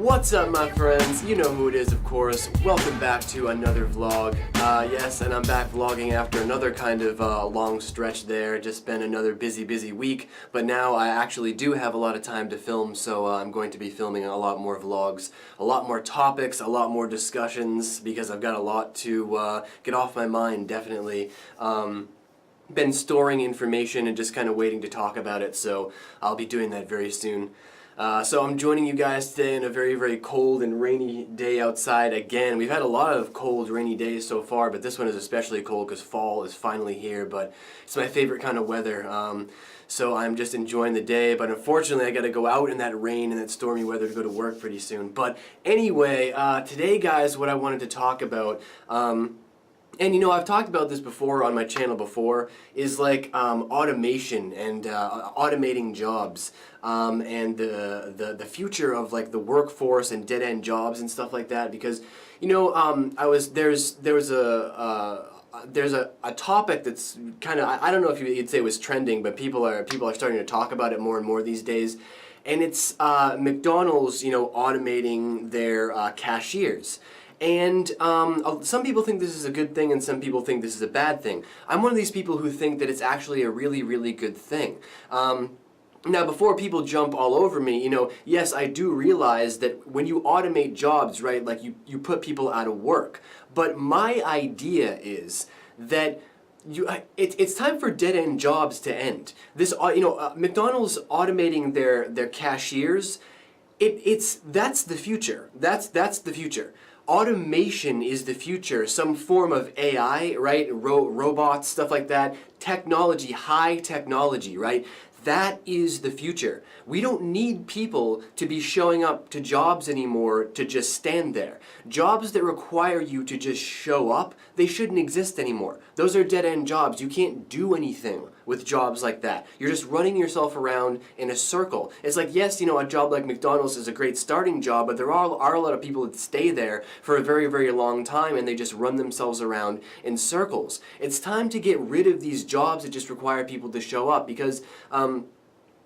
What's up, my friends? You know who it is, of course. Welcome back to another vlog. Yes, and I'm back vlogging after another kind of long stretch there. Just been another busy week, but now I actually do have a lot of time to film, so I'm going to be filming a lot more vlogs, a lot more topics, a lot more discussions, because I've got a lot to get off my mind, definitely. Been storing information and just kind of waiting to talk about it, so I'll be doing that very soon. So I'm joining you guys today on a very cold and rainy day outside again. We've had a lot of cold, rainy days so far, but this one is especially cold because fall is finally here, but it's my favorite kind of weather. So I'm just enjoying the day, but unfortunately I gotta go out in that rain and that stormy weather to go to work pretty soon. But anyway, today guys, what I wanted to talk about, and you know, I've talked about this before on my channel before, is like automation and automating jobs, and the future of like the workforce and dead-end jobs and stuff like that. Because you know, there's a topic that's kind of, I don't know if you'd say it was trending, but people are starting to talk about it more and more these days, and it's McDonald's, you know, automating their cashiers. And some people think this is a good thing and some people think this is a bad thing. I'm one of these people who think that it's actually a really good thing. Now, before people jump all over me, you know, yes, I do realize that when you automate jobs, right, like you put people out of work. But my idea is that it's time for dead-end jobs to end. This, you know, McDonald's automating their cashiers, that's the future. That's the future. Automation is the future, some form of AI, right? Robots, stuff like that. Technology, high technology, right? That is the future. We don't need people to be showing up to jobs anymore to just stand there. Jobs that require you to just show up, they shouldn't exist anymore. Those are dead-end jobs. You can't do anything with jobs like that. You're just running yourself around in a circle. It's like, yes, you know, a job like McDonald's is a great starting job, but there are a lot of people that stay there for a very long time and they just run themselves around in circles. It's time to get rid of these jobs that just require people to show up, because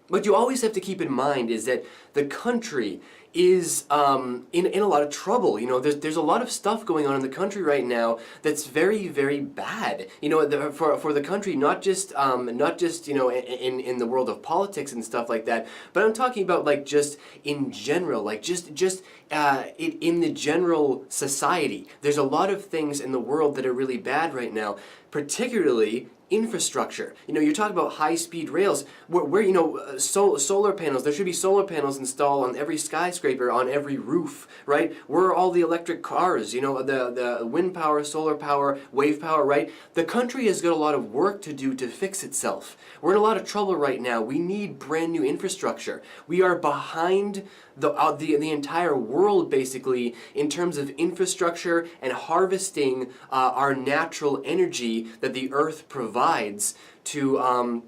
what you always have to keep in mind is that the country is in a lot of trouble. You know, there's a lot of stuff going on in the country right now that's very bad. You know, for the country, not just you know, in the world of politics and stuff like that, but I'm talking about like just in general, like just in the general society. There's a lot of things in the world that are really bad right now, particularly infrastructure. You know, you're talking about high-speed rails, where you know, solar panels. There should be solar panels installed on every skyscraper, on every roof, right? Where are all the electric cars? You know, the wind power, solar power, wave power, right? The country has got a lot of work to do to fix itself. We're in a lot of trouble right now. We need brand new infrastructure. We are behind the entire world, basically, in terms of infrastructure and harvesting our natural energy that the earth provides to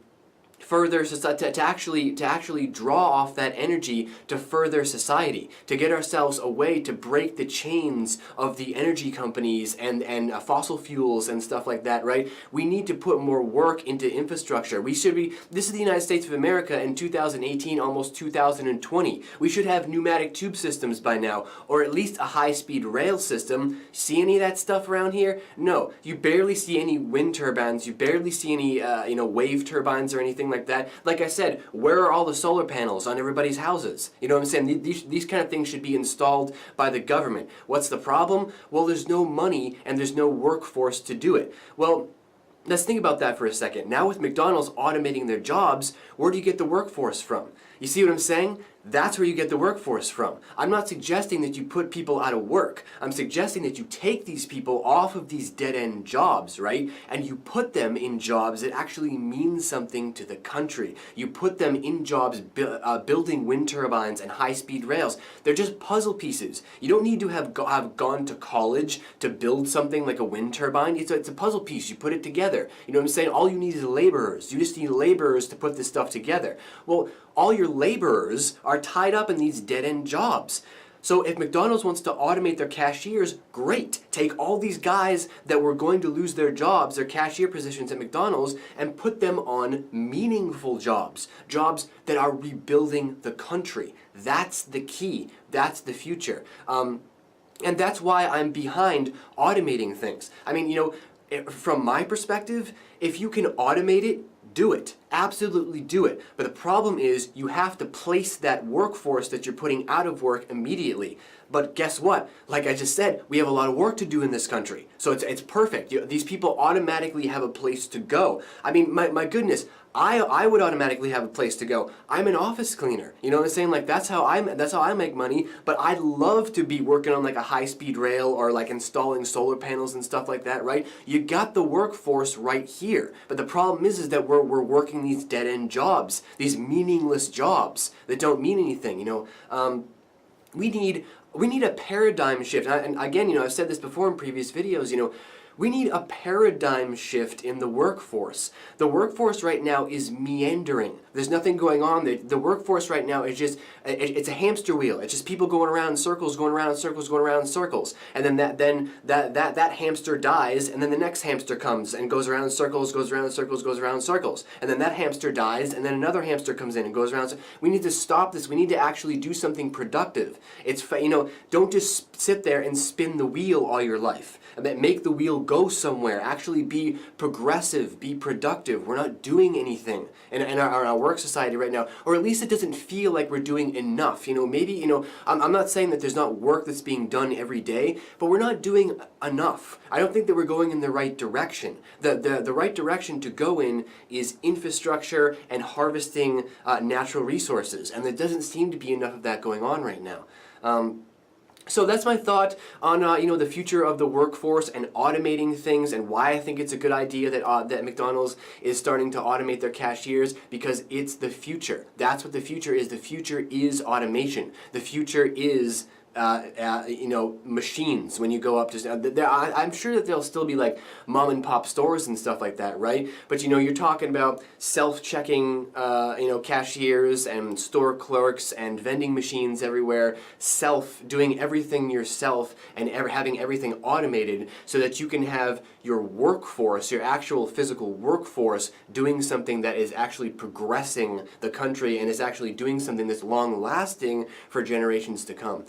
further society, to actually draw off that energy to further society, to get ourselves a way to break the chains of the energy companies and fossil fuels and stuff like that, right? We need to put more work into infrastructure. This is the United States of America in 2018, almost 2020. We should have pneumatic tube systems by now, or at least a high-speed rail system. See any of that stuff around here? No. You barely see any wind turbines. You barely see any, you know, wave turbines or anything like that. Like I said, where are all the solar panels on everybody's houses? You know what I'm saying? These kind of things should be installed by the government. What's the problem? Well, there's no money and there's no workforce to do it. Well, let's think about that for a second. Now with McDonald's automating their jobs, where do you get the workforce from? You see what I'm saying? That's where you get the workforce from. I'm not suggesting that you put people out of work. I'm suggesting that you take these people off of these dead-end jobs, right? And you put them in jobs that actually mean something to the country. You put them in jobs building wind turbines and high-speed rails. They're just puzzle pieces. You don't need to have gone to college to build something like a wind turbine. It's a puzzle piece. You put it together. You know what I'm saying? All you need is laborers. You just need laborers to put this stuff together. Well, all your laborers are tied up in these dead-end jobs. So if McDonald's wants to automate their cashiers, great. Take all these guys that were going to lose their jobs, their cashier positions at McDonald's, and put them on meaningful jobs. Jobs that are rebuilding the country. That's the key. That's the future. And that's why I'm behind automating things. I mean, from my perspective, if you can automate it, do it. Absolutely do it. But the problem is you have to place that workforce that you're putting out of work immediately. But guess what? Like I just said, we have a lot of work to do in this country. So it's perfect. These people automatically have a place to go. I mean, my goodness, I would automatically have a place to go. I'm an office cleaner. You know what I'm saying? Like that's how I make money, but I'd love to be working on like a high-speed rail or like installing solar panels and stuff like that, right? You got the workforce right here. But the problem is that we're working these dead-end jobs, these meaningless jobs that don't mean anything, We need a paradigm shift. And again, I've said this before in previous videos, we need a paradigm shift in the workforce. The workforce right now is meandering. There's nothing going on there. The workforce right now is just, it's a hamster wheel. It's just people going around in circles, going around in circles, going around in circles. And then that hamster dies, and then the next hamster comes and goes around in circles, goes around in circles, goes around in circles. And then that hamster dies, and then another hamster comes in and goes around. We need to stop this. We need to actually do something productive. It's, don't just sit there and spin the wheel all your life. Make the wheel go somewhere. Actually be progressive, be productive. We're not doing anything in our work society right now, or at least it doesn't feel like we're doing enough. Maybe, I'm not saying that there's not work that's being done every day, but we're not doing enough. I don't think that we're going in the right direction. The right direction to go in is infrastructure and harvesting natural resources, and there doesn't seem to be enough of that going on right now. So that's my thought on the future of the workforce and automating things, and why I think it's a good idea that McDonald's is starting to automate their cashiers, because it's the future. That's what the future is. The future is automation. The future is machines. When you go up to, I'm sure that there'll still be like mom and pop stores and stuff like that, right? But you're talking about self-checking, cashiers and store clerks and vending machines everywhere, doing everything yourself and having everything automated so that you can have your workforce, your actual physical workforce, doing something that is actually progressing the country and is actually doing something that's long-lasting for generations to come.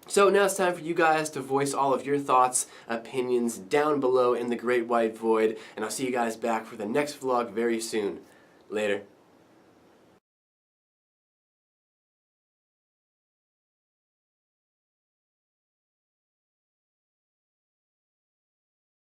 So now it's time for you guys to voice all of your thoughts, opinions down below in the Great White Void, and I'll see you guys back for the next vlog very soon. Later.